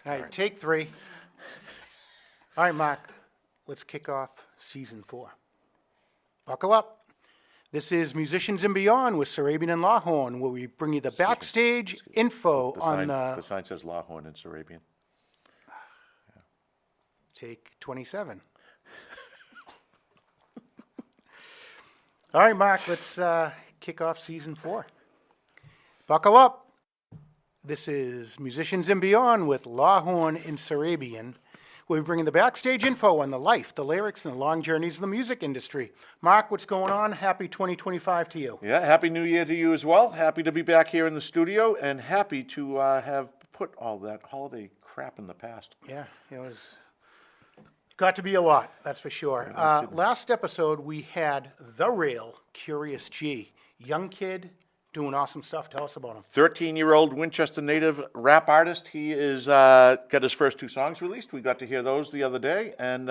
All right, take 3. All right, Mark, let's kick off season 4. Buckle up. This is Musicians and Beyond with Sarabian and Lawhorn, where we bring you the backstage info on The sign says Lawhorn in Sarabian. Take 27. All right, Mark, let's kick off season 4. Buckle up. This is Musicians and Beyond with Lawhorn in Sarabian, where we bring you the backstage info on the life, the lyrics, and the long journeys of the music industry. Mark, what's going on? Happy 2025 to you. Yeah, Happy New Year to you as well. Happy to be back here in the studio and happy to have put all that holiday crap in the past. Yeah, it was got to be a lot, that's for sure. Last episode, we had the real Curious G, young kid doing awesome stuff. Tell us about him. 13-year-old Winchester native rap artist. He is got his first 2 songs released. We got to hear those the other day, and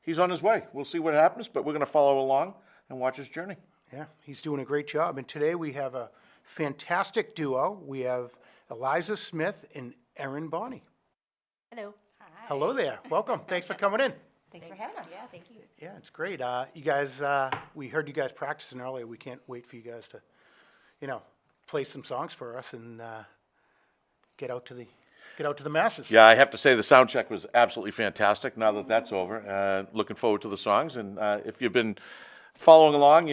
he's on his way. We'll see what happens, but we're going to follow along and watch his journey. Yeah, he's doing a great job. And today we have a fantastic duo. We have Elisa Smith and Erin Bonnie. Hello. Hello there. Welcome. Thanks for coming in. Thanks for having us. Yeah, thank you. Yeah, it's great. You guys, we heard you guys practicing earlier. We can't wait for you guys to, play some songs for us and get out to the masses. Yeah, I have to say the sound check was absolutely fantastic. Now that that's over, looking forward to the songs. And if you've been following along,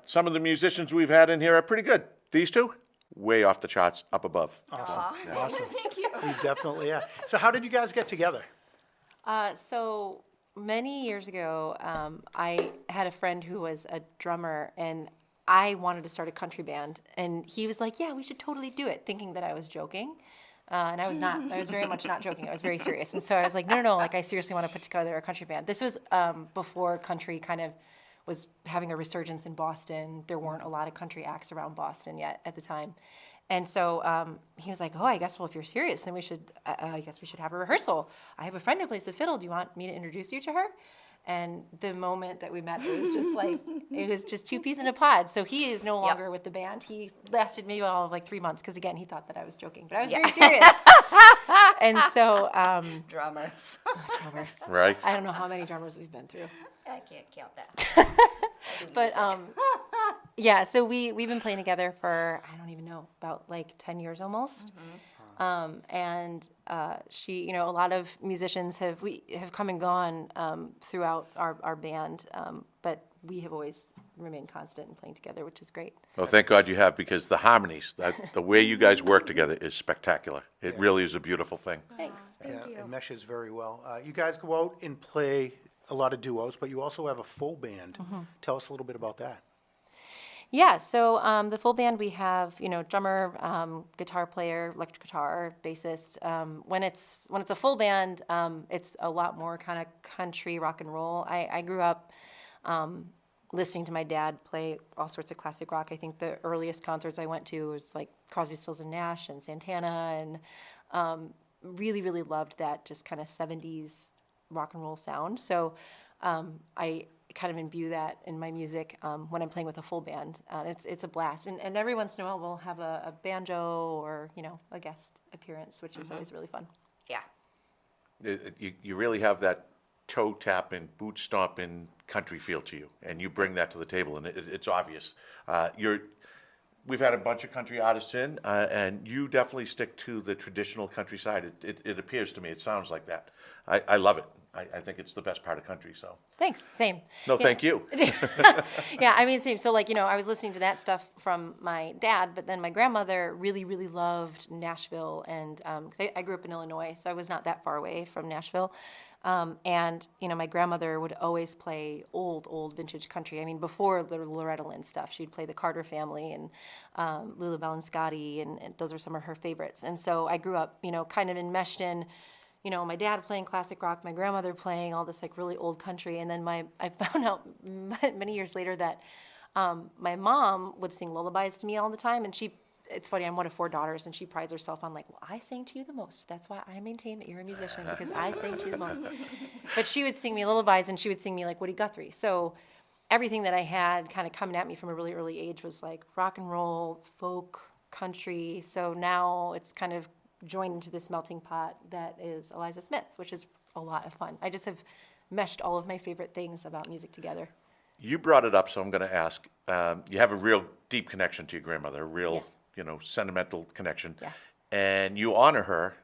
some of the musicians we've had in here are pretty good. These 2, way off the charts, up above. Awesome. Awesome. Thank you. You definitely, yeah. So how did you guys get together? So many years ago, I had a friend who was a drummer, and I wanted to start a country band. And he was like, yeah, we should totally do it, thinking that I was joking. And I was not. I was very much not joking. I was very serious. And so I was like, no, like I seriously want to put together a country band. This was before country kind of was having a resurgence in Boston. There weren't a lot of country acts around Boston yet at the time. And so he was like, oh, I guess, well, if you're serious, then I guess we should have a rehearsal. I have a friend who plays the fiddle. Do you want me to introduce you to her? And the moment that we met, it was just like, it was just 2 peas in a pod. So he is no longer with the band. He lasted maybe all of like 3 months, because again, he thought that I was joking, but I was very serious. And so. Drummers. Drummers. Right. I don't know how many drummers we've been through. I can't count that. But yeah, so we've been playing together for, I don't even know, about like 10 years almost. And she, a lot of musicians have come and gone throughout our band, but we have always remained constant in playing together, which is great. Well, thank God you have, because the harmonies, the way you guys work together is spectacular. It really is a beautiful thing. Thanks. Yeah, it meshes very well. You guys go out and play a lot of duos, but you also have a full band. Tell us a little bit about that. Yeah, so the full band, we have, drummer, guitar player, electric guitar, bassist. When it's a full band, it's a lot more kind of country rock and roll. I grew up listening to my dad play all sorts of classic rock. I think the earliest concerts I went to was like Crosby, Stills and Nash and Santana, and really, really loved that just kind of 70s rock and roll sound. So I kind of imbue that in my music when I'm playing with a full band. It's a blast. And every once in a while we'll have a banjo or, a guest appearance, which is always really fun. Yeah. You really have that toe tapping, boot stomping country feel to you, and you bring that to the table, and it's obvious. We've had a bunch of country artists in, and you definitely stick to the traditional country side. It appears to me, it sounds like that. I love it. I think it's the best part of country, so. Thanks, same. No, Yeah. thank you. Yeah, I mean, same. So like, I was listening to that stuff from my dad, but then my grandmother really, really loved Nashville, and 'cause I grew up in Illinois, so I was not that far away from Nashville. And, my grandmother would always play old vintage country. I mean, before the Loretta Lynn stuff, she'd play the Carter Family and Lula Balanscotti, and those were some of her favorites. And so I grew up, kind of enmeshed in, my dad playing classic rock, my grandmother playing all this like really old country. And then I found out many years later that my mom would sing lullabies to me all the time. And it's funny, I'm one of 4 daughters, and she prides herself on like, well, I sang to you the most. That's why I maintain that you're a musician, because I sang to you the most. But she would sing me lullabies, and she would sing me like Woody Guthrie. So everything that I had kind of coming at me from a really early age was like rock and roll, folk, country. So now it's kind of joined into this melting pot that is Eliza Smith, which is a lot of fun. I just have meshed all of my favorite things about music together. You brought it up, so I'm going to ask. You have a real deep connection to your grandmother, a real, Yeah. sentimental connection. Yeah. And you honor her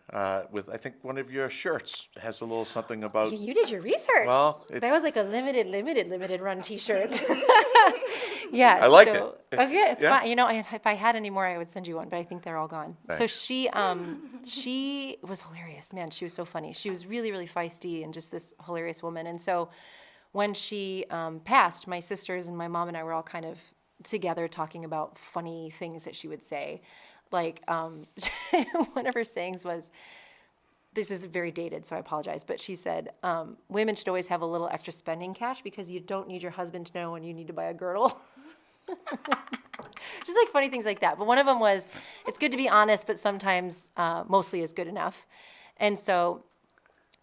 with, I think, one of your shirts has a little something about. You did your research. Well, that it's- was like a limited run T-shirt. Yeah, I liked so, it. Okay, it's Yeah. fine. If I had any more, I would send you one, but I think they're all gone. So Thanks. she was hilarious, man. She was so funny. She was really, really feisty and just this hilarious woman. And so when she passed, my sisters and my mom and I were all kind of together talking about funny things that she would say. Like one of her sayings was, this is very dated, so I apologize, but she said, women should always have a little extra spending cash because you don't need your husband to know when you need to buy a girdle. Just like funny things like that. But one of them was, it's good to be honest, but sometimes mostly is good enough. And so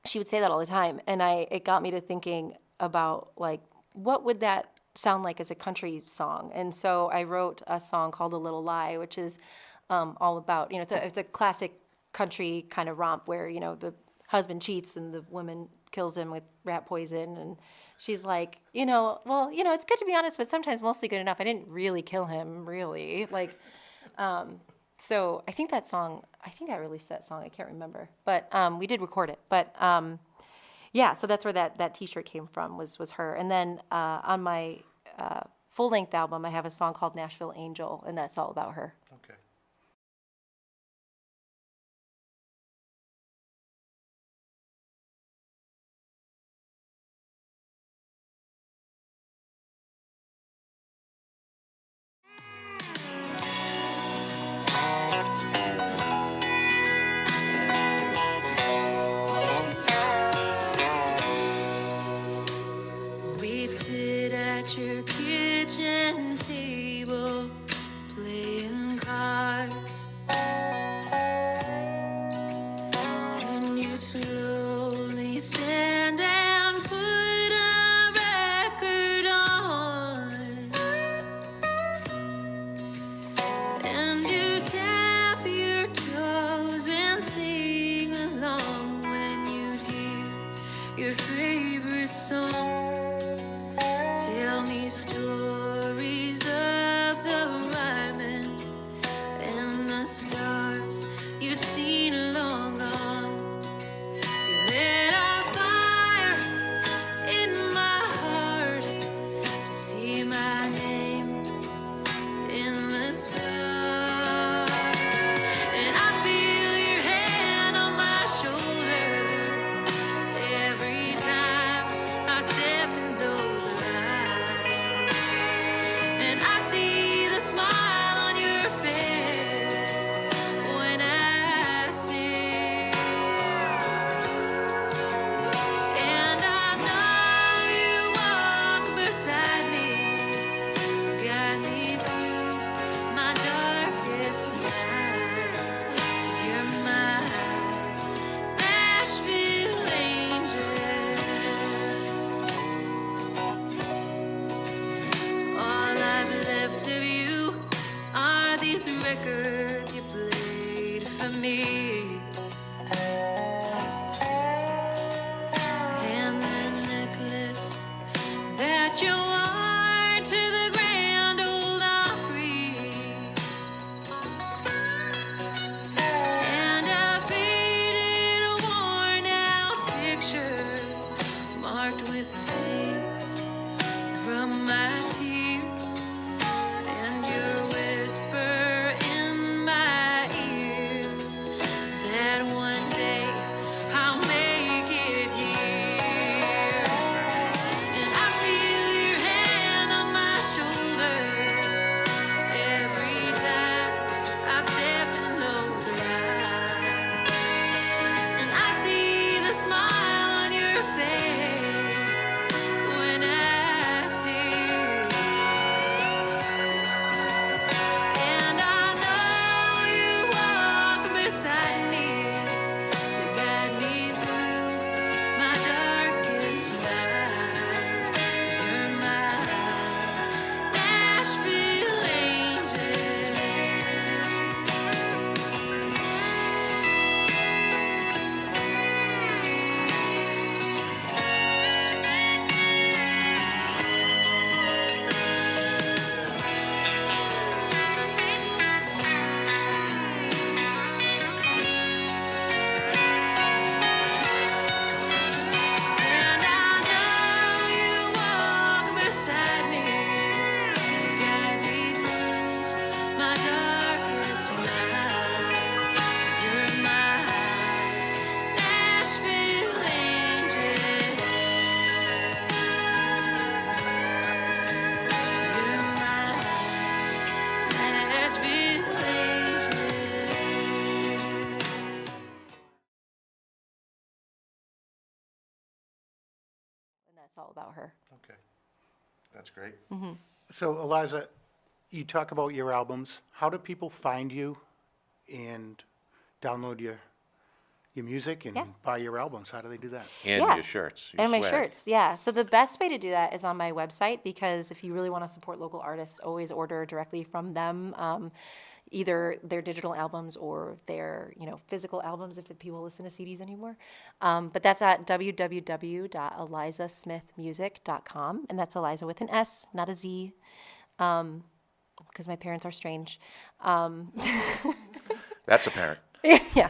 she would say that all the time. And it got me to thinking about, like, what would that sound like as a country song? And so I wrote a song called A Little Lie, which is all about, it's a classic country kind of romp where, the husband cheats and the woman kills him with rat poison. And she's like, it's good to be honest, but sometimes mostly good enough. I didn't really kill him, really. Like, so I think I released that song. I can't remember. But we did record it. But yeah, so that's where that T-shirt came from, was her. And then on my full-length album, I have a song called Nashville Angel, and that's all about her. Okay. We'd sit at your kitchen table playing cards, and you'd slowly stand and put a record on, and you tap your toes and sing along when you'd hear your favorite song. Tell me stories of the rhyming and the stars you'd seen long gone. You lit a fire in my heart to see my name in the stars. And I feel your hand on my shoulder every time I step in those lines. And I see the smile on your face when I sing. And I know you walk beside me, guide me through my darkest night. 'Cause you're my Nashville angel. All I've left of you are these records you played for me, and the necklace that you wore to the Grand Ole Opry, and a faded, worn-out picture marked with stains from my tears, and your whisper in my ear that one day I'll make it here. And I feel your hand on my shoulder every time I step in those lines. And I see the smile on your face when I sing. all about her. Okay, that's great. So Eliza, you talk about your albums. How do people find you and download your music and Yeah. buy your albums? How do they do that? And Yeah. your shirts, your And my swag. shirts, yeah. So the best way to do that is on my website, because if you really want to support local artists, always order directly from them, either their digital albums or their physical albums if the people listen to CDs anymore. But that's at www.elizasmithmusic.com, and that's Eliza with an S, not a Z, because my parents are strange. That's apparent. Yeah.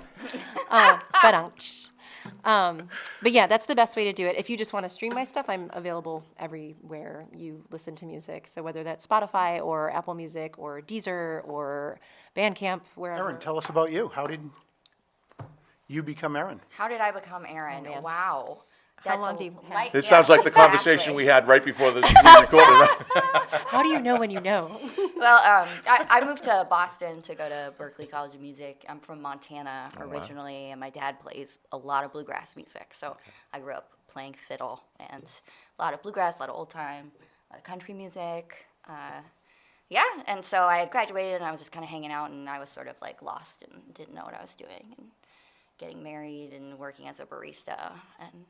But yeah, that's the best way to do it. If you just want to stream my stuff, I'm available everywhere you listen to music. So whether that's Spotify or Apple Music or Deezer or Bandcamp, wherever. Erin, tell us about you. How did you become Erin? How did I become Erin? man. Wow. How long do you have? life- This yeah, sounds like the exactly. conversation we had right before this we recorded. Right? How do you know when you know? Well, I moved to Boston to go to Berklee College of Music. I'm from Montana originally, and my dad plays a lot of bluegrass music. So I grew up playing fiddle and a lot of bluegrass, a lot of old time, a lot of country music. Yeah, and so I had graduated, and I was just kind of hanging out, and I was sort of like lost and didn't know what I was doing, and getting married and working as a barista, and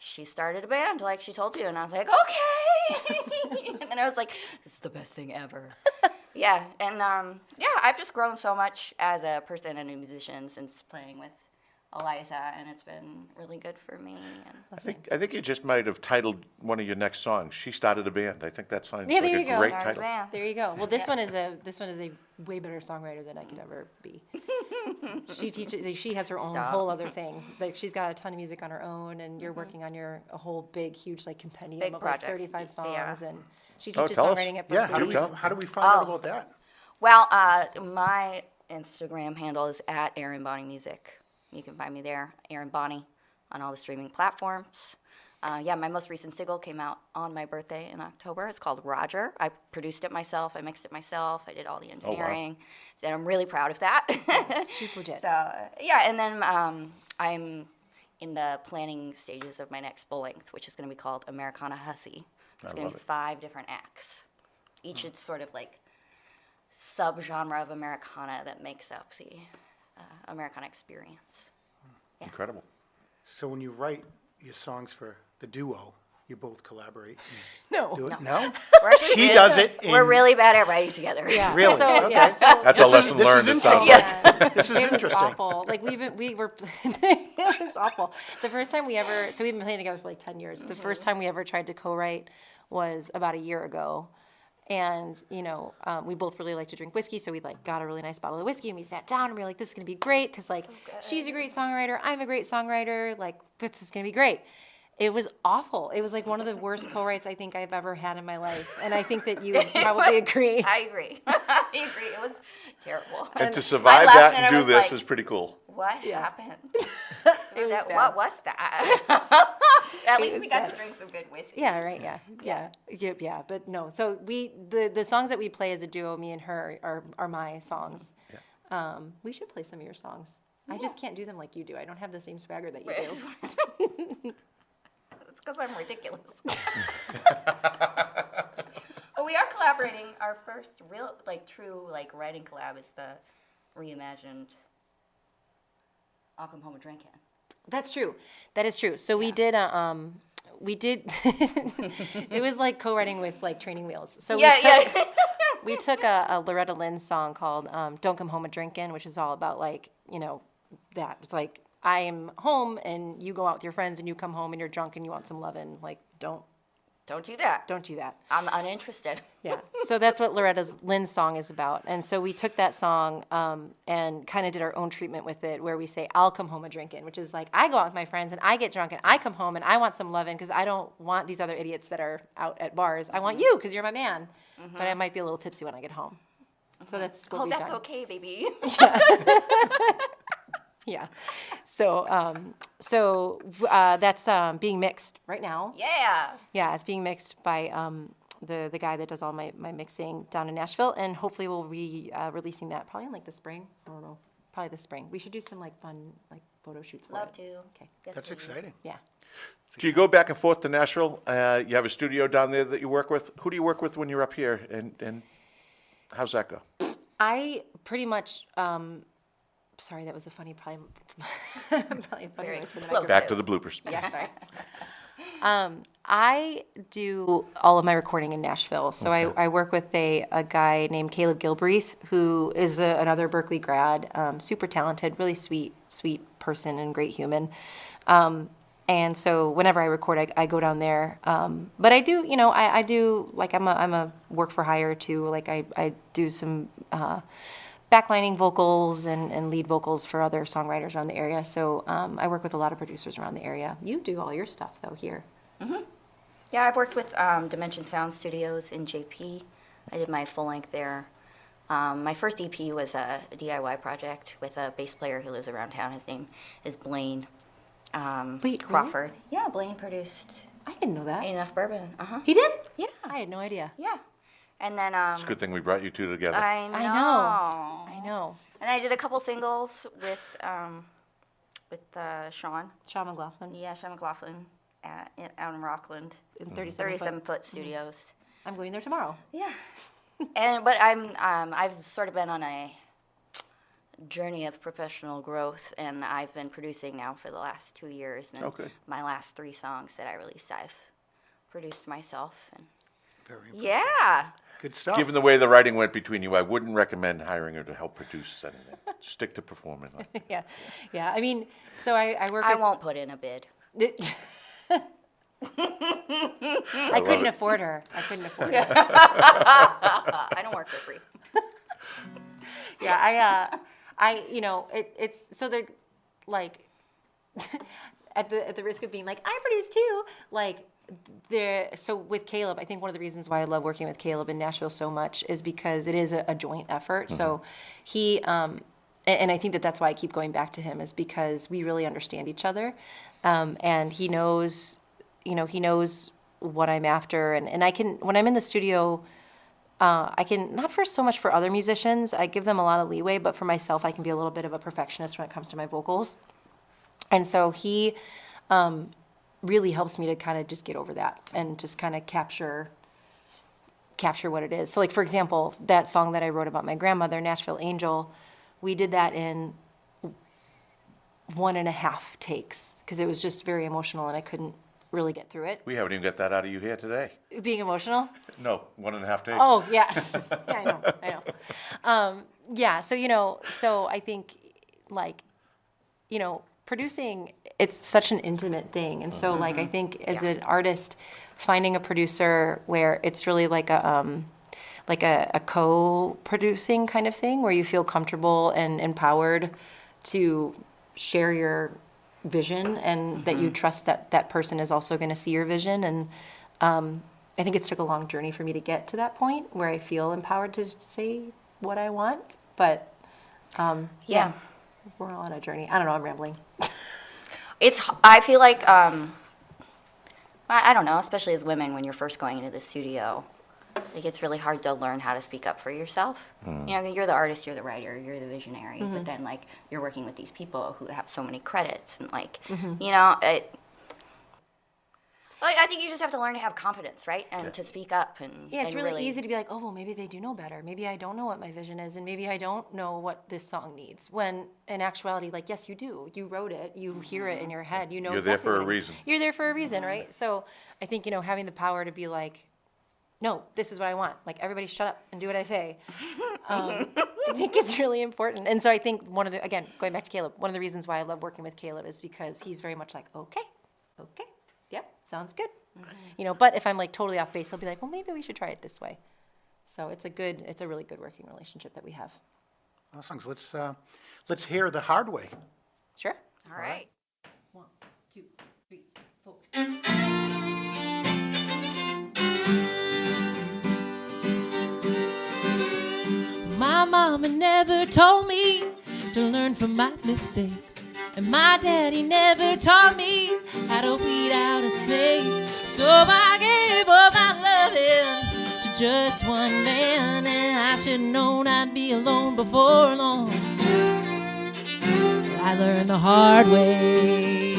she started a band like she told you, and I was like, okay. And then I was like, this is the best thing ever. Yeah, and yeah, I've just grown so much as a person and a musician since playing with Eliza, and it's been really good for me. And I think you just might have titled one of your next songs. She started a band. I think that sounds Yeah, like there a you go. great Started a title. band. There you go. Well, this one is a way better songwriter than I could ever be. She teaches. She has her own Stop. whole other thing. Like she's got a ton of music on her own, and you're working on a whole big, huge like compendium Big of like project. 35 songs, Yeah. and she Oh, teaches tell us. songwriting at Yeah, Berklee. how do we find out Oh. about that? Well, my Instagram handle is at Erin Bonnie Music. You can find me there, Erin Bonnie, on all the streaming platforms. Yeah, my most recent single came out on my birthday in October. It's called Roger. I produced it myself. I mixed it myself. I did all the engineering. And I'm really proud of that. She's legit. So, yeah, and then I'm in the planning stages of my next full length, which is going to be called Americana Hussy. It's going love to be it. 5 different acts. Each is sort of like subgenre of Americana that makes up the Americana experience. Incredible. So when you write your songs for the duo, you both collaborate and No. do it? No? We're actually She does it We're in- really bad at writing together. Yeah. Really? So, Okay. yeah, so That's a lesson this learned. is It sounds interesting. like. Yeah. This is It was interesting. awful. Like we were, it was awful. The first time we've been playing together for like 10 years. The first time we ever tried to co-write was about a year ago. And, we both really like to drink whiskey, so we like got a really nice bottle of whiskey and we sat down and we were like, this is going to be great because like she's a great songwriter, I'm a great songwriter, like this is going to be great. It was awful. It was like one of the worst co-writes I think I've ever had in my life. And I think that you would probably agree. I agree. I agree. It was terrible. And to I survive laughed that and and I do was this like, is pretty cool. What happened? was bad. What was that? At least was we got bad. to drink some good whiskey. Yeah, right. Yeah. But no. So the songs that we play as a duo, me and her, are my songs. We should play some of your songs. I just can't do them like you do. I don't have the same swagger that you do. It's because I'm ridiculous. But we are collaborating. Our first real, true, writing collab is the reimagined I'll Come Home a Drinkin'. That's true. That is true. So we did it was like co-writing with like Training Wheels. So we took a Loretta Lynn song called Don't Come Home a Drinkin', which is all about like, that. It's like I'm home and you go out with your friends and you come home and you're drunk and you want some lovin'. Like don't do that. don't do that. I'm uninterested. Yeah. So that's what Loretta Lynn's song is about. And so we took that song and kind of did our own treatment with it where we say, I'll come home a drinkin', which is like I go out with my friends and I get drunk and I come home and I want some lovin' because I don't want these other idiots that are out at bars. I want you because you're my man. But I might be a little tipsy when I get home. So that's what we've That's done. okay, baby. Yeah. So that's being mixed right now. Yeah. Yeah, it's being mixed by the guy that does all my mixing down in Nashville, and hopefully we'll be releasing that probably in like the spring. I don't know, probably the spring. We should do some like fun like photo shoots. For Love it. to. Okay. Yes, That's please. exciting. Yeah. Do you go back and forth to Nashville? You have a studio down there that you work with. Who do you work with when you're up here, and how's that go? I pretty much, sorry, that was a funny, probably a funny Very noise for the close. microphone. Back to the bloopers. Yeah, sorry. I do all of my recording in Nashville. So I work with a guy named Caleb Gilbreath, who is another Berkeley grad, super talented, really sweet person and great human. And so whenever I record, I go down there. But I do, I do, like, I'm a work for hire too. Like I do some backlining vocals and lead vocals for other songwriters around the area. So I work with a lot of producers around the area. You do all your stuff though here. Mm-hmm. Yeah, I've worked with Dimension Sound Studios in JP. I did my full length there. My first EP was a DIY project with a bass player who lives around town. His name is Blaine. Wait, Crawford. Yeah, Blaine produced I didn't know that. Enough Bourbon. He did? Yeah. I had no idea. Yeah. And then It's a good thing we brought you two together. I I know. And I did a couple singles with Sean. Sean McLaughlin Yeah, Sean McLaughlin out in Rockland. in 37 foot. 37-foot studios. I'm going there tomorrow. Yeah. But I've sort of been on a journey of professional growth, and I've been producing now for the last 2 years. And Okay. my last 3 songs that I released, I've produced myself. And Very yeah. good stuff. Given the way the writing went between you, I wouldn't recommend hiring her to help produce anything. Stick to performing. Yeah. I mean, so I work I with... won't put in a bid. I couldn't afford her. I don't work for free. Yeah, it's so they're like at the risk of being like I produce too. Like so with Caleb, I think one of the reasons why I love working with Caleb in Nashville so much is because it is a joint effort. So he and I think that's why I keep going back to him is because we really understand each other, and he knows what I'm after, and I can when I'm in the studio. I can, not for so much for other musicians, I give them a lot of leeway, but for myself, I can be a little bit of a perfectionist when it comes to my vocals. And so he really helps me to kind of just get over that and just kind of capture what it is. So like, for example, that song that I wrote about my grandmother, Nashville Angel, we did that in 1.5 takes because it was just very emotional and I couldn't really get through it. We haven't even got that out of you here today. Being emotional? No, 1.5 days. Oh, yes. Yeah, I know. Yeah, so I think, like, producing, it's such an intimate thing. And so, like, I think as an artist, finding a producer where it's really like a co-producing kind of thing, where you feel comfortable and empowered to share your vision and that you trust that person is also going to see your vision. And I think it's took a long journey for me to get to that point where I feel empowered to say what I want. But yeah, we're all on a journey. I don't know, I'm rambling. I feel like, I don't know, especially as women, when you're first going into the studio, like it's really hard to learn how to speak up for yourself. You're the artist, you're the writer, you're the visionary, but then like you're working with these people who have so many credits and like, I think you just have to learn to have confidence, right? And to speak up and Yeah, it's and really easy to be like, oh, well, maybe they do know better. Maybe I don't know what my vision is, and maybe I don't know what this song needs. When in actuality, like, yes, you do. You wrote it. You hear it in your head. You know You're there exactly for a what- reason. You're there for a reason, right? So I think, having the power to be like, no, this is what I want. Like, everybody shut up and do what I say. I think it's really important. And so I think again, going back to Caleb, one of the reasons why I love working with Caleb is because he's very much like, okay, yep, sounds good. But if I'm like totally off base, he'll be like, well, maybe we should try it this way. So it's a really good working relationship that we have. Awesome. Let's hear the hard way. Sure. All right. 1, 2, 3, 4. My mama never told me to learn from my mistakes, and my daddy never taught me how to weed out a snake. So I gave up my loving to just one man, and I should known I'd be alone before long. I learned the hard way.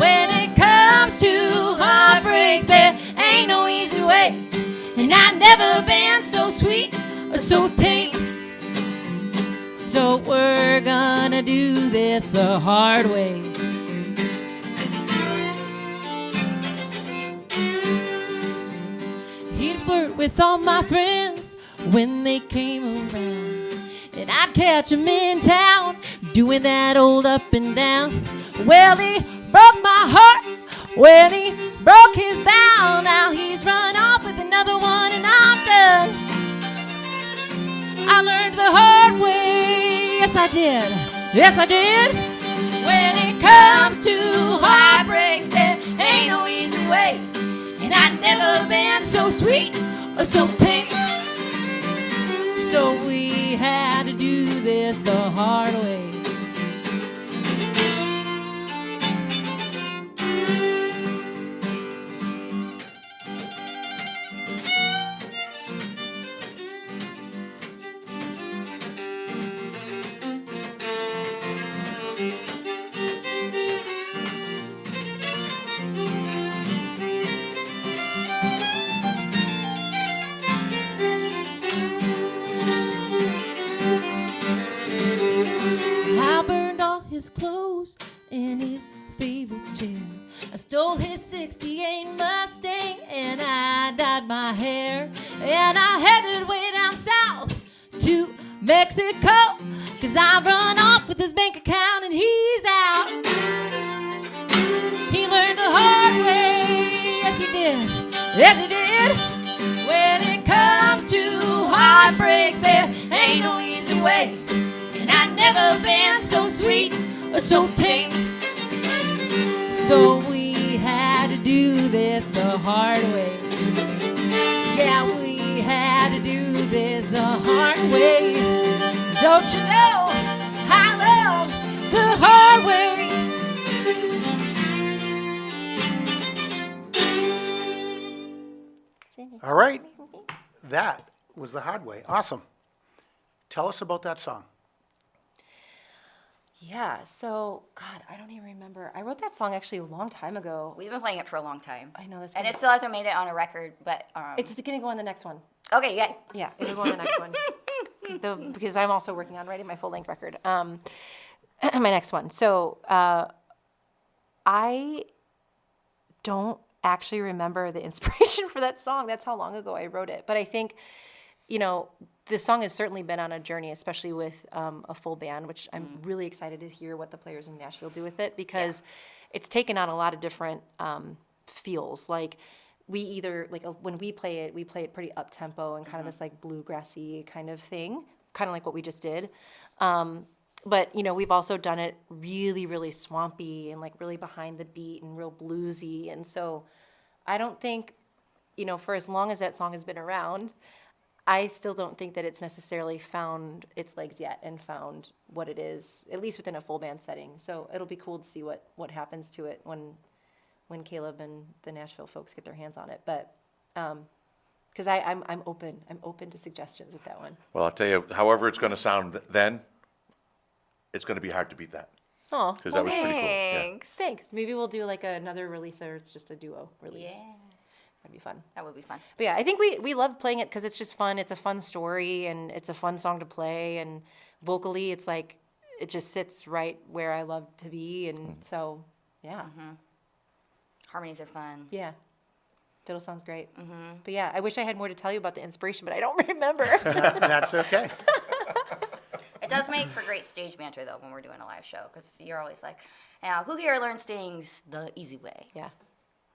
When it comes to heartbreak, there ain't no easy way. And I've never been so sweet or so tame. So we're gonna do this the hard way. He'd flirt with all my friends when they came around, and I'd catch him in town doing that old up and down. Well, he broke my heart when he broke his down. Now he's run off with another one and I'm done. I learned the hard way, yes I did, yes I did. When it comes to heartbreak, there ain't no easy way. And I've never been so sweet or so tame. So we had to do this the hard way. His clothes in his favorite chair. I stole his 68 Mustang and I dyed my hair. And I headed way down south to Mexico, 'cause I run off with his bank account and he's out. He learned the hard way, yes he did, yes he did. When it comes to heartbreak, there ain't no easy way. And I've never been so sweet or so tame. So we had to do this the hard way. Yeah, we had to do this the hard way. Don't you know I love the hard way? All right. That was the hard way. Awesome. Tell us about that song. Yeah, so, God, I don't even remember. I wrote that song actually a long time ago. We've been playing it for a long time. I know that's And gonna- it still hasn't made it on a record, but It's going to go on the next one. okay, yeah. Yeah, it'll go on the next one. Because I'm also working on writing my full-length record. My next one. So, I don't actually remember the inspiration for that song. That's how long ago I wrote it. But I think, you know, this song has certainly been on a journey, especially with a full band, which I'm really excited to hear what the players in Nashville do with it, because it's taken on a lot of different feels. Like, we either, like, when we play it pretty up-tempo and kind of this, like, bluegrassy kind of thing, kind of like what we just did. But, you know, we've also done it really, really swampy and, like, really behind the beat and real bluesy. And so I don't think, you know, for as long as that song has been around, I still don't think that it's necessarily found its legs yet and found what it is, at least within a full band setting. So it'll be cool to see what happens to it when Caleb and the Nashville folks get their hands on it. But because I'm open to suggestions with that one. Well, I'll tell you, however it's going to sound then, it's going to be hard to beat that. Oh, Because that was pretty cool. Yeah. Thanks. thanks. Maybe we'll do like another release, or it's just a duo release. Yeah, That'd be fun. that would be fun. But yeah, I think we love playing it because it's just fun. It's a fun story and it's a fun song to play. And vocally, it's like, it just sits right where I love to be. And so, yeah. Harmonies are fun. Yeah. Fiddle sounds great. But yeah, I wish I had more to tell you about the inspiration, but I don't remember. That's okay. It does make for great stage banter, though, when we're doing a live show, because you're always like, now, who here learns things the easy way? Yeah.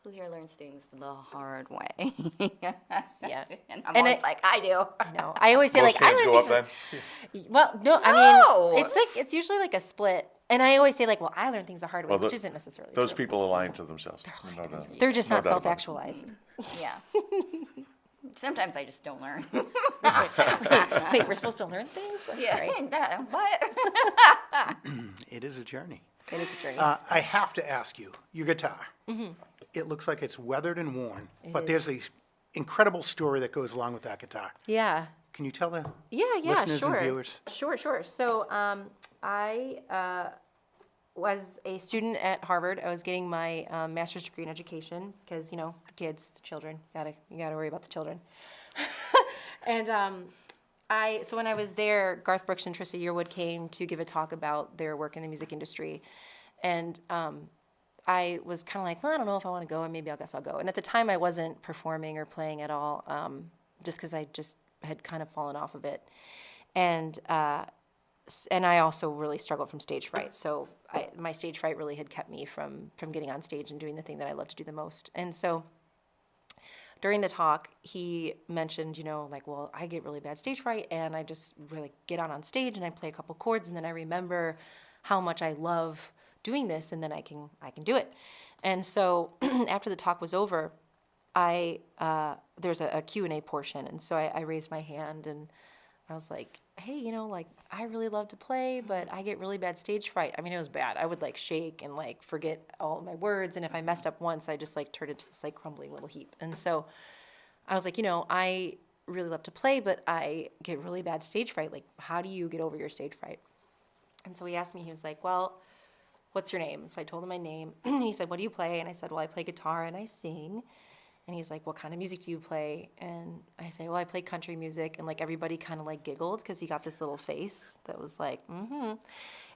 Who here learns things the hard way? Yeah. And I'm And always like, I do. I know. I always say, Most like, I hands learned go up things. then? Well, no, I No. mean, it's usually like a split. And I always say, like, well, I learned things the hard way, Well, which isn't necessarily Those true. people are lying to themselves. No doubt. They're just No not doubt about it. self-actualized. Yeah. Sometimes I just don't learn. Wait, we're supposed to learn things? I'm Yeah. sorry. What? It is a journey. It is a journey. I have to ask you, your guitar. It looks like it's weathered and worn, but there's a incredible story that goes along with that guitar. Yeah. Can you tell the Yeah, listeners sure. and viewers? Sure. So I was a student at Harvard. I was getting my master's degree in education because, the kids, the children, you gotta worry about the children. And so when I was there, Garth Brooks and Trista Yearwood came to give a talk about their work in the music industry. And I was kind of like, well, I don't know if I want to go, and maybe I guess I'll go. And at the time, I wasn't performing or playing at all, just because I just had kind of fallen off of it. And I also really struggled from stage fright. So my stage fright really had kept me from getting on stage and doing the thing that I love to do the most. And so during the talk, he mentioned, well, I get really bad stage fright, and I just really get on stage and I play a couple chords, and then I remember how much I love doing this, and then I can do it. And so after the talk was over, there's a Q&A portion, and so I raised my hand, and I was like, hey, I really love to play, but I get really bad stage fright. I mean, it was bad. I would shake and forget all my words. And if I messed up once, I just turned into this crumbling little heap. And so I was like, I really love to play, but I get really bad stage fright. How do you get over your stage fright? And so he asked me, he was like, well, what's your name? And so I told him my name. And he said, what do you play? And I said, well, I play guitar and I sing. And he's like, what kind of music do you play? And I say, well, I play country music. And everybody kind of giggled because he got this little face that was mm-hmm.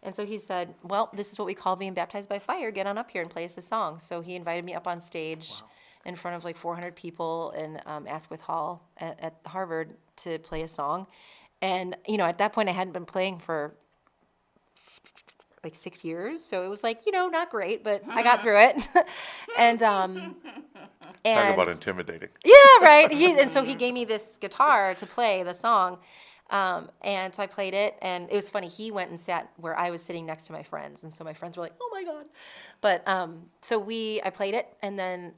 And so he said, well, this is what we call being baptized by fire. Get on up here and play us a song. So he invited me up on stage in front of 400 people in Asquith Hall at Harvard to play a song. And, at that point I hadn't been playing for 6 years. So it was not great, but I got through it. And Talk about intimidating. Yeah, right. And so he gave me this guitar to play the song. And so I played it, and it was funny. He went and sat where I was sitting next to my friends. And so my friends were like, oh my God. But so I played it, and then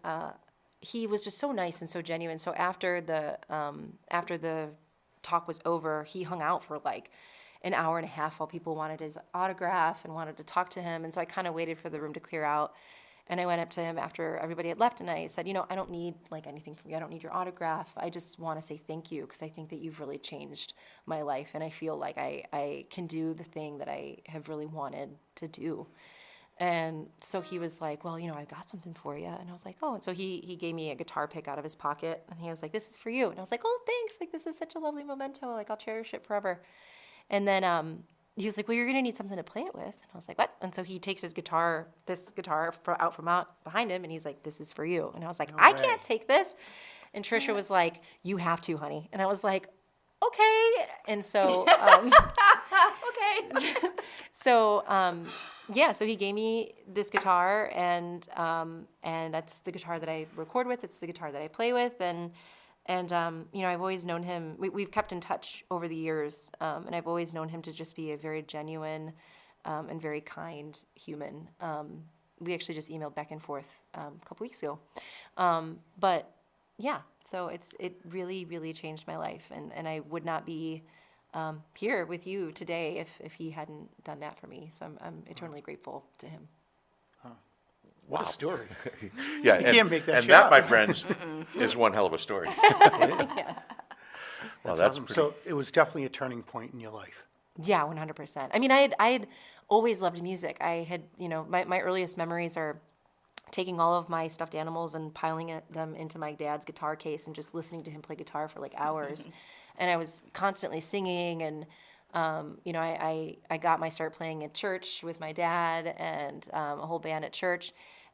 he was just so nice and so genuine. So after the talk was over, he hung out for an hour and a half while people wanted his autograph and wanted to talk to him. And so I kind of waited for the room to clear out. And I went up to him after everybody had left, and I said, I don't need anything from you. I don't need your autograph. I just want to say thank you, because I think that you've really changed my life, and I feel like I can do the thing that I have really wanted to do. And so he was like, well, I got something for you. And I was like, oh. And so he gave me a guitar pick out of his pocket, and he was like, this is for you. And I was like, oh, thanks. This is such a lovely memento. I'll cherish it forever. And then he was like, well, you're going to need something to play it with. And I was like, what? And so he takes this guitar out from behind him, and he's like, this is for you. And I was like, I can't take this. And Trisha was like, you have to, honey. And I was like, okay. And so, Okay. so he gave me this guitar, and that's the guitar that I record with. It's the guitar that I play with. And I've always known him. We've kept in touch over the years, and I've always known him to just be a very genuine and very kind human. We actually just emailed back and forth a couple weeks ago. But yeah, so it really, really changed my life, and I would not be here with you today if he hadn't done that for me. So I'm eternally grateful to him. Wow. What a story. Yeah, You can't make that and shit that, up. my friends, is one hell of a story. Well, that's Awesome. pretty. So it was definitely a turning point in your life. Yeah, 100%. I mean, I had always loved music. I had, my earliest memories are taking all of my stuffed animals and piling them into my dad's guitar case and just listening to him play guitar for hours. And I was constantly singing, and I got my start playing at church with my dad and a whole band at church.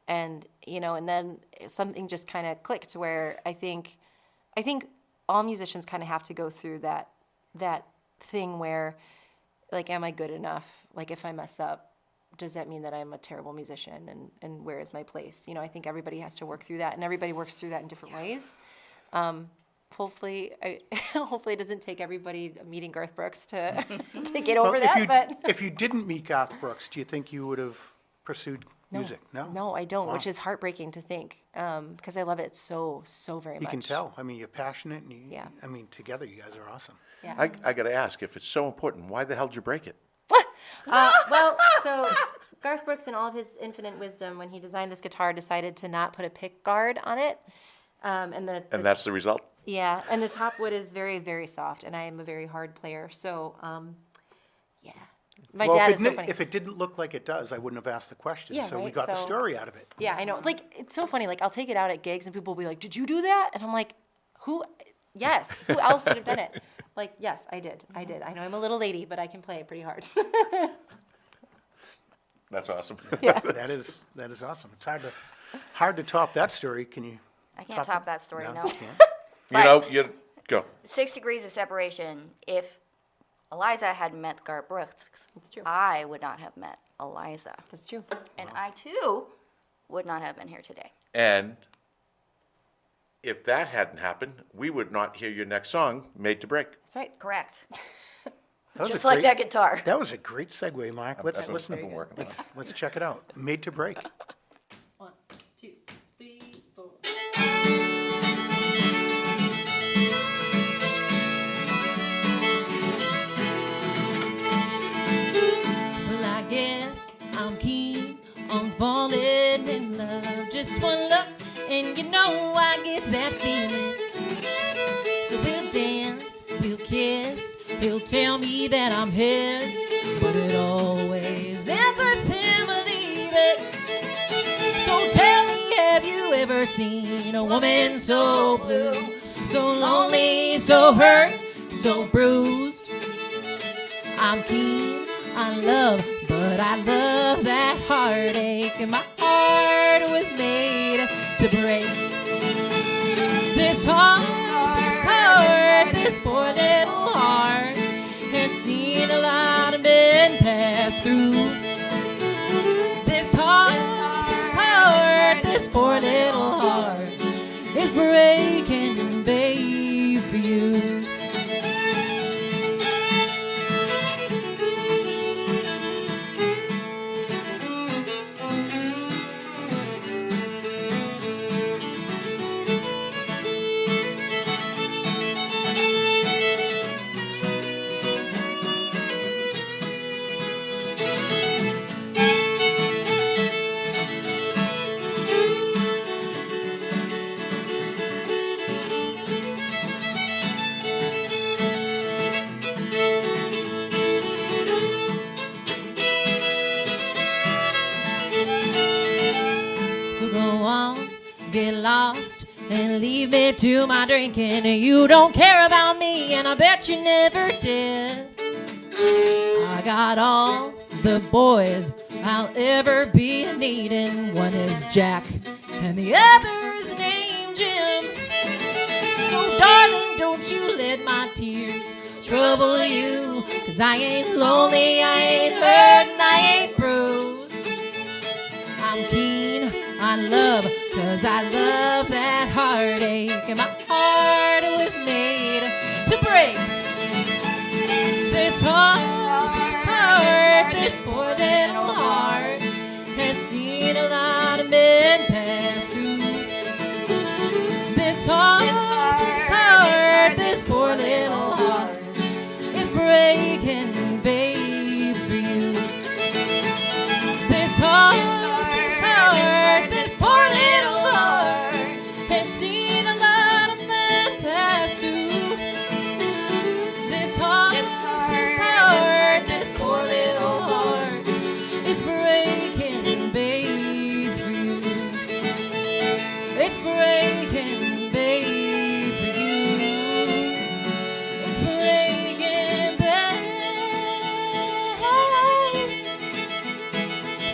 And, and then something just kind of clicked where I think all musicians kind of have to go through that thing where, am I good enough? If I mess up, does that mean that I'm a terrible musician? And where is my place? I think everybody has to work through that, and everybody works through that in different ways. Hopefully it doesn't take everybody meeting Garth Brooks to get over Well, that. if you didn't meet Garth Brooks, do you think you would have pursued music? No, I don't, Wow. which is heartbreaking to think, because I love it so very much. You can tell. I mean, you're passionate, and Yeah. together you guys are awesome. Yeah. I got to ask, if it's so important, why the hell did you break it? Well, so Garth Brooks, in all of his infinite wisdom, when he designed this guitar, decided to not put a pick guard on it. And that's the result? Yeah, and the top wood is very, very soft, and I am a very hard player. So, My Well, dad if is it, so didn't- funny. if it didn't look like it does, I wouldn't have asked the question. Yeah, So we right, got the so- story out of it. Yeah, I know. Like, it's so funny. Like, I'll take it out at gigs and people will be like, did you do that? And I'm like, who? Yes. Who else would have done it? Like, yes, I did. I did. I know I'm a little lady, but I can play it pretty hard. That's awesome. That is awesome. It's hard to top that story. Can you? I can't top that story, no. you can't? You go. 6 degrees of separation. If Eliza had met Garth Brooks, That's true. I would not have met Eliza. That's true. And I, too, would not have been here today. And if that hadn't happened, we would not hear your next song, Made to Break. That's right. Correct. That was Just a like great- that guitar. That was a great segue, Mark. Let's That's what listen. I've been working on. Let's check it out. Made to Break. 1, 2, 3, 4. Well, I guess I'm keen on falling in love. Just one look, and you know I get that feeling. So we'll dance, we'll kiss, he'll tell me that I'm his, but it always ends with him leaving. So tell me, have you ever seen a woman so blue, so lonely, so hurt, so bruised? I'm keen on love, but I love that heartache, and my heart was made to break. This heart, this poor little heart has seen a lot of men pass through. This heart, this poor little heart is breaking, babe, for you. So go on, get lost, and leave me to my drinking. You don't care about me, and I bet you never did. I got all the boys I'll ever be needing. One is Jack, and the other's named Jim. So darling, don't you let my tears trouble you, 'cause I ain't lonely, I ain't hurt, and I ain't bruised. I'm keen on love, 'cause I love that heartache, and my heart was made to break. This heart, this poor little heart has seen a lot of men pass through. This heart, this poor little heart is breaking, babe, for you. This heart, this poor little heart has seen a lot of men pass through. This heart, this poor little heart is breaking, babe, for you. It's breaking, babe, for you. It's breaking, babe,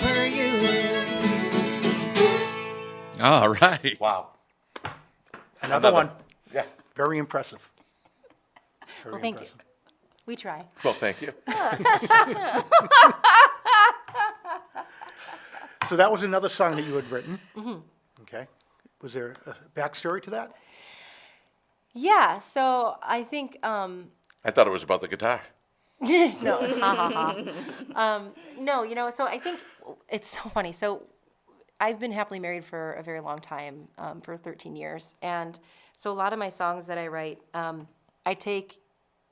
for you. All right. Wow. Another one. Yeah. Very impressive. Very Well, thank you. impressive. We try. Well, thank you. So that was another song that you had written. Okay. Was there a backstory to that? Yeah, so I think, I thought it was about the guitar. no, ha ha ha. No, so I think it's so funny. So I've been happily married for a very long time, for 13 years. And so a lot of my songs that I write, I take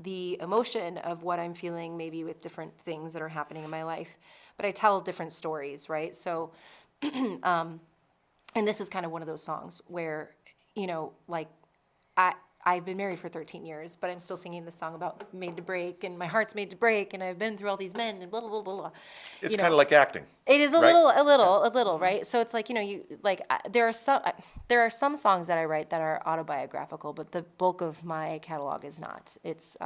the emotion of what I'm feeling maybe with different things that are happening in my life, but I tell different stories, right? So, and this is kind of one of those songs where, like, I've been married for 13 years, but I'm still singing this song about made to break, and my heart's made to break, and I've been through all these men, and blah, blah, blah, blah, blah. It's kind of like acting. It is a right? little, right? So it's like, there are some songs that I write that are autobiographical, but the bulk of my catalog is not. It's,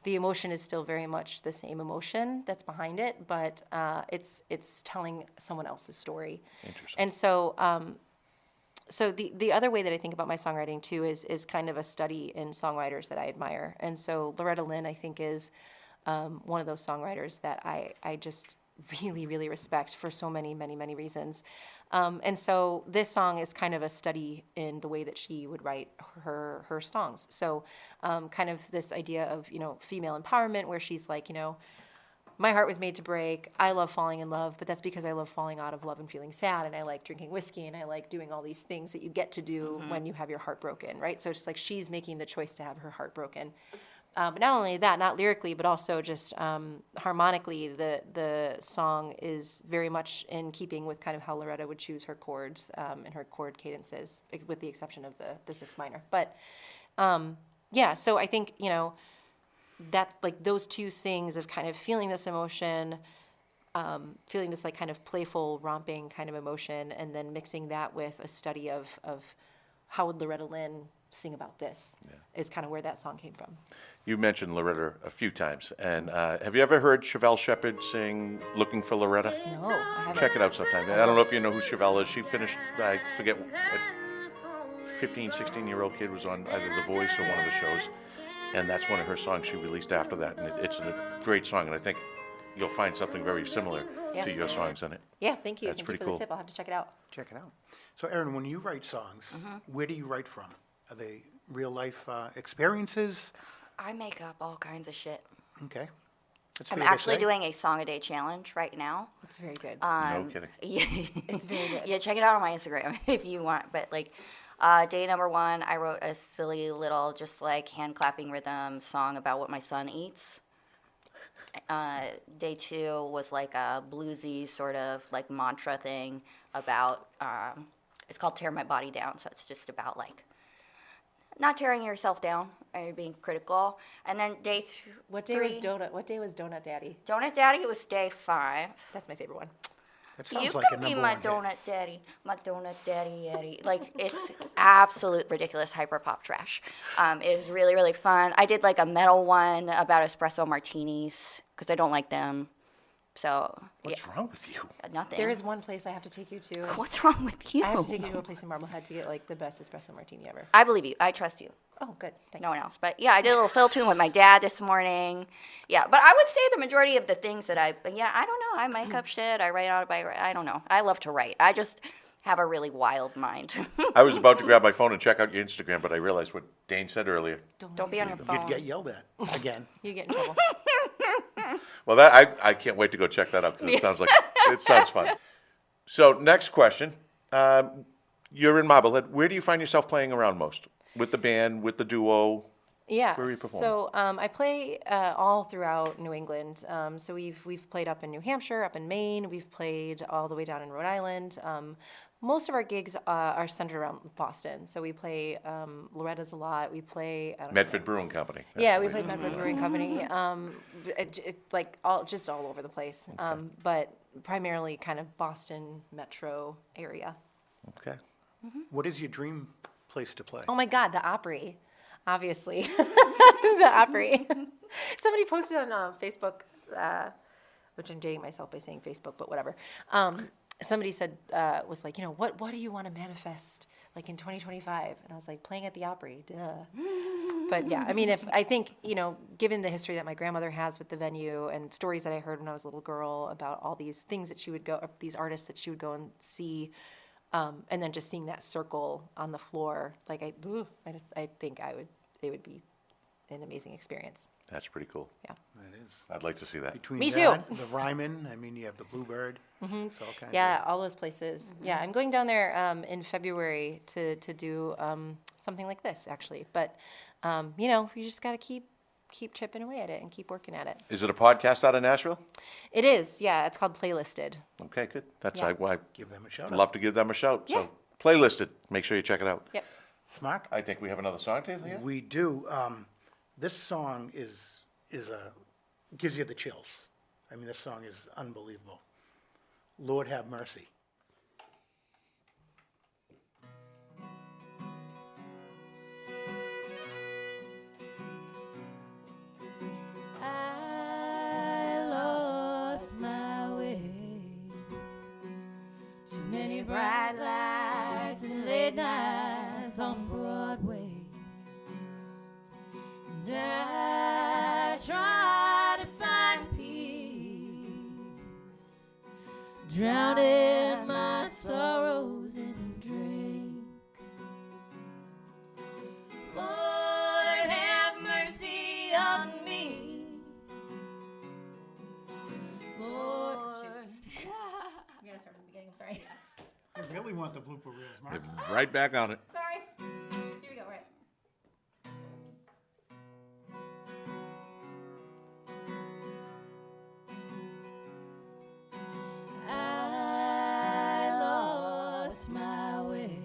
the emotion is still very much the same emotion that's behind it, but it's telling someone else's story. Interesting. And so, so the other way that I think about my songwriting too is kind of a study in songwriters that I admire. And so Loretta Lynn, I think, is one of those songwriters that I just really, really respect for so many, many, many reasons. And so this song is kind of a study in the way that she would write her songs. So kind of this idea of, female empowerment, where she's like, my heart was made to break. I love falling in love, but that's because I love falling out of love and feeling sad, and I like drinking whiskey, and I like doing all these things that you get to do when you have your heart broken, right? So it's like she's making the choice to have her heart broken. But not only that, not lyrically, but also just harmonically, the song is very much in keeping with kind of how Loretta would choose her chords and her chord cadences, with the exception of the sixth minor. But yeah, so I think, that like those two things of kind of feeling this emotion, feeling this like kind of playful, romping kind of emotion, and then mixing that with a study of how would Loretta Lynn sing about this is kind of where that song came from. You mentioned Loretta a few times, and have you ever heard Chevelle Shepherd sing "Looking for Loretta"? No, I haven't. Check it out sometime. I don't know if you know who Chevelle is. She finished, I forget, a 15, 16-year-old kid was on either The Voice or one of the shows, and that's one of her songs she released after that, and it's a great song, and I think you'll find something very similar to your songs in it. Yeah, thank you. That's Thank pretty you for cool. the tip. I'll have to check it out. Check it out. So, Erin, when you write songs, where do you write from? Are they real-life experiences? I make up all kinds of shit. Okay. That's I'm fair to actually say. doing a song a day challenge right now. It's very good. No kidding. It's very good. Yeah, check it out on my Instagram if you want. But like, day number 1, I wrote a silly little, just like hand clapping rhythm song about what my son eats. Day 2 was like a bluesy sort of like mantra thing about. It's called "Tear My Body Down," so it's just about like not tearing yourself down or being critical. And then day What day was Donut Daddy? Donut Daddy was day 5. That's my favorite one. That sounds You like a could be number my one hit. donut daddy, my donut daddy. Like, it's absolute ridiculous hyper pop trash. It was really, really fun. I did like a metal one about espresso martinis because I don't like them. So, What's wrong with you? nothing. There is one place I have to take you to. What's wrong with you? I have to take you to a place in Marblehead to get like the best espresso martini ever. I believe you. I trust you. Oh, good. Thanks. No one else. But yeah, I did a little fill tune with my dad this morning. Yeah, but I would say the majority of the things that I don't know. I make up shit. I write autobiography. I don't know. I love to write. I just have a really wild mind. I was about to grab my phone and check out your Instagram, but I realized what Dane said earlier. Don't be on your You'd phone. get yelled at again. You get in trouble. Well, I can't wait to go check that out because it sounds fun. So next question, you're in Marblehead. Where do you find yourself playing around most? With the band, with the duo? Yeah. Where are you performing? So I play all throughout New England. So we've played up in New Hampshire, up in Maine. We've played all the way down in Rhode Island. Most of our gigs are centered around Boston. So we play Loretta's a lot. We play Medford Brewing Company. Yeah, we played Mn'B Brewing Company. Like all over the place. But primarily kind of Boston metro area. Okay. What is your dream place to play? Oh my God, the Opry, obviously. The Opry. Somebody posted on Facebook, which I'm dating myself by saying Facebook, but whatever. Somebody said, was like, what do you want to manifest like in 2025? And I was like, playing at the Opry, duh. But yeah, I mean, I think, given the history that my grandmother has with the venue and stories that I heard when I was a little girl about all these things that she would go, these artists that she would go and see, and then just seeing that circle on the floor, like I think it would be an amazing experience. That's pretty cool. Yeah. That is. I'd like to see that. Between Me that, too. the Ryman, you have the Bluebird. So all kinds Yeah, all those places. Yeah, I'm going down there in February to do something like this, actually. But, you just got to keep chipping away at it and keep working at it. Is it a podcast out of Nashville? It is, yeah. It's called Playlisted. Okay, good. That's Yeah. I Give them a shout I'd out. love to give them a shout. Yeah. So Playlisted. Make sure you check it out. Yep. Mark? I think we have another song to hear. We do. This song gives you the chills. I mean, this song is unbelievable. Lord Have Mercy. I lost my way. Too many bright lights and late nights on Broadway. And I try to find peace, drowning my sorrows in a drink. Lord, have mercy on me. Lord. I'm gonna start from the beginning. I'm sorry. I really want the blooper reels, Mark. Right back on it. Sorry. Here we go. Right. I lost my way.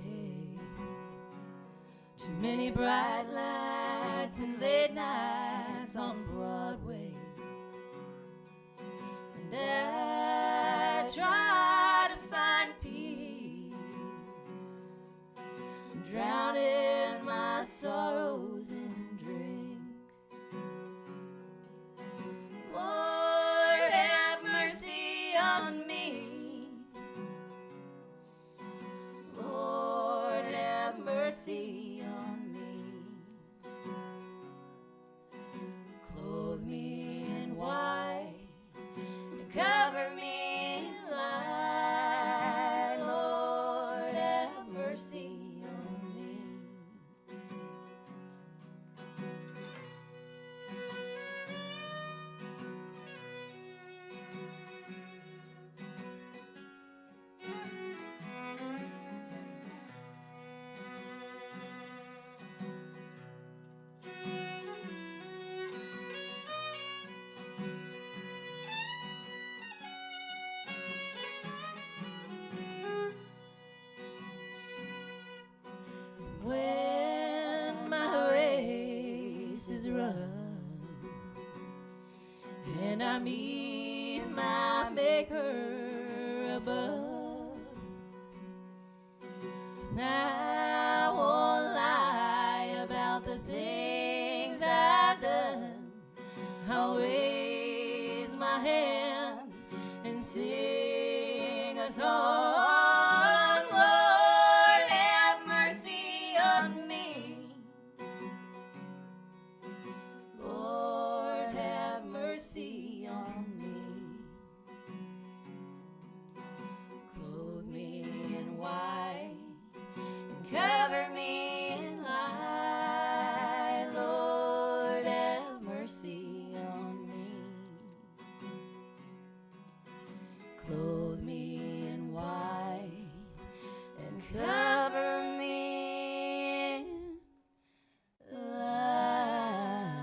Too many bright lights and late nights on Broadway. And I try to find peace, drowning my sorrows in drink. Lord, have mercy on me. Lord, have mercy on me. Clothe me in white and cover me in light. Lord, have mercy on me. When my race is run and I meet my Maker above, I won't lie about the things I've done. I'll raise my hands and sing a song. Lord, have mercy on me. Lord, have mercy on me. Clothe me in white and cover me in light. Lord, have mercy on me. Clothe me in white and cover me in light.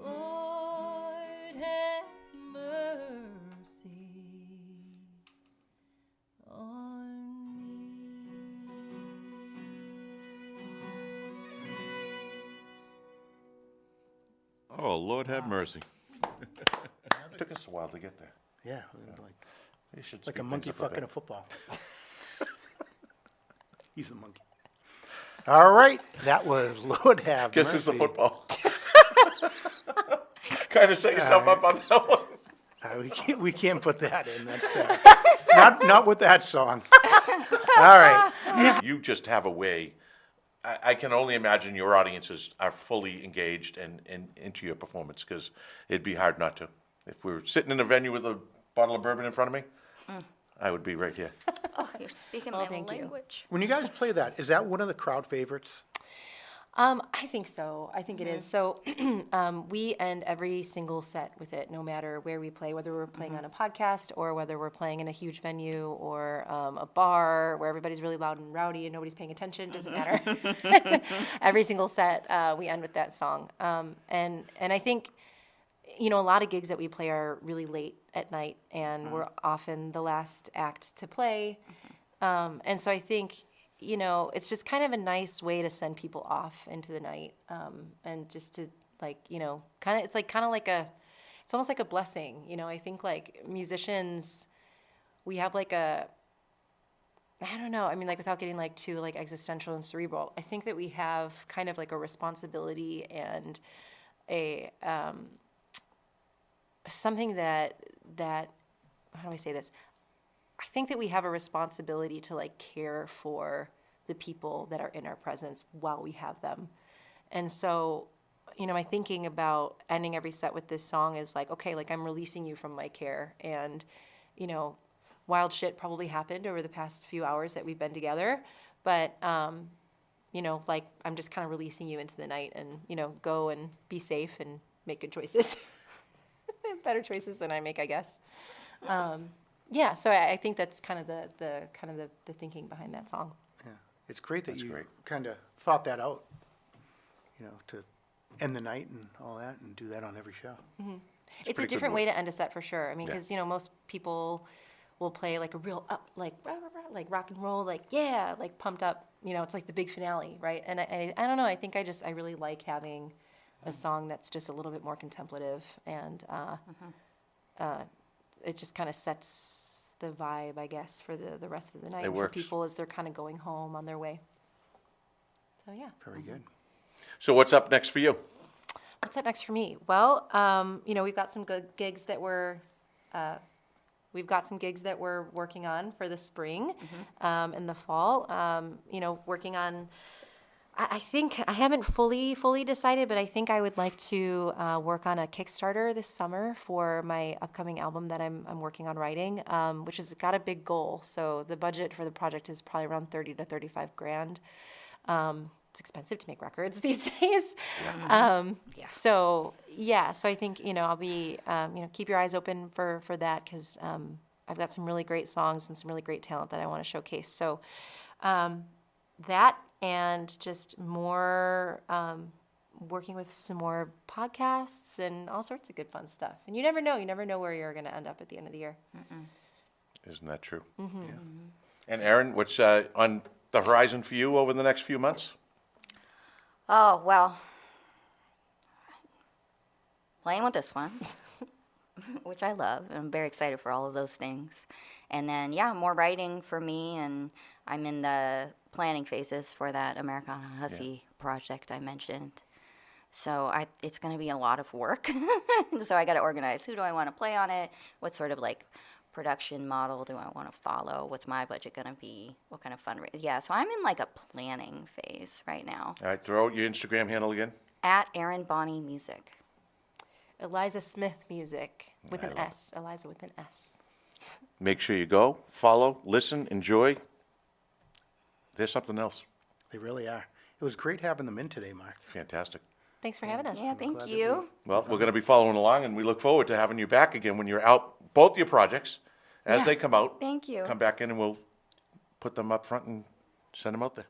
Lord, have mercy on me. Oh, Lord have mercy. Took us a while to get there. Yeah, You should like speed a monkey things up fucking a bit. football. He's a monkey. All right, that was Lord Have Guess Mercy. who's the football? Kind of set yourself up on that one. We can't put that in. That's not with that song. All right. You just have a way. I can only imagine your audiences are fully engaged and into your performance, because it'd be hard not to. If we were sitting in a venue with a bottle of bourbon in front of me, I would be right here. Oh, you're speaking Oh, my thank you. language. When you guys play that, is that one of the crowd favorites? I think so. I think it is. So we end every single set with it, no matter where we play, whether we're playing on a podcast or whether we're playing in a huge venue or a bar where everybody's really loud and rowdy and nobody's paying attention. Doesn't matter. Every single set, we end with that song. And I think, you know, a lot of gigs that we play are really late at night, and we're often the last act to play. And so I think, it's just kind of a nice way to send people off into the night, and just to it's almost like a blessing. I think like musicians, we have like I don't know. I mean, like without getting like too like existential and cerebral, I think that we have kind of like a responsibility and a something that how do I say this? I think that we have a responsibility to like care for the people that are in our presence while we have them. And so, my thinking about ending every set with this song is like, okay, like I'm releasing you from my care. And, wild shit probably happened over the past few hours that we've been together. But, like I'm just kind of releasing you into the night and, go and be safe and make good choices. Better choices than I make, I guess. Yeah, so I think that's kind of the thinking behind that song. Yeah, it's great that you great. kind of thought that out, to end the night and all that, and do that on every show. It's a good different move. way to end a set for sure. I mean, Yeah. because most people will play like a real up, like rah, rah, rah, like rock and roll, like yeah, like pumped up. It's like the big finale, right? And I don't know. I think I really like having a song that's just a little bit more contemplative, and it just kind of sets the vibe, I guess, for the rest of the night It for works. people as they're kind of going home on their way. So yeah. Very good. So what's up next for you? What's up next for me? Well, we've got some good gigs that we're working on for the spring, and the fall. Working on. I think I haven't fully decided, but I think I would like to work on a Kickstarter this summer for my upcoming album that I'm working on writing, which has got a big goal. So the budget for the project is probably around 30 to 35 grand. It's expensive to make records these days. Yeah. So I think I'll be keep your eyes open for that, because I've got some really great songs and some really great talent that I want to showcase. So that, and just more working with some more podcasts and all sorts of good fun stuff. And you never know where you're going to end up at the end of the year. Isn't that true? Yeah. And Erin, what's on the horizon for you over the next few months? Oh, well, playing with this one, which I love. And I'm very excited for all of those things. And then, more writing for me, and I'm in the planning phases for that Americana Hussy project I mentioned. So it's going to be a lot of work. So I got to organize, who do I want to play on it? What sort of like production model do I want to follow? What's my budget going to be? What kind of fundraiser? Yeah, so I'm in like a planning phase right now. All right, throw out your Instagram handle again. At Erin Bonnie Music. Eliza Smith Music with I an love S. Eliza with an S. Make sure you go, follow, listen, enjoy. There's something else. They really are. It was great having them in today, Mark. Fantastic. Thanks for having us. Yeah, thank glad that you. Well, we're going to be following along, and we look forward to having you back again when you're out, both your projects, as Yeah, they come out. thank you. Come back in, and we'll put them up front and send them out there.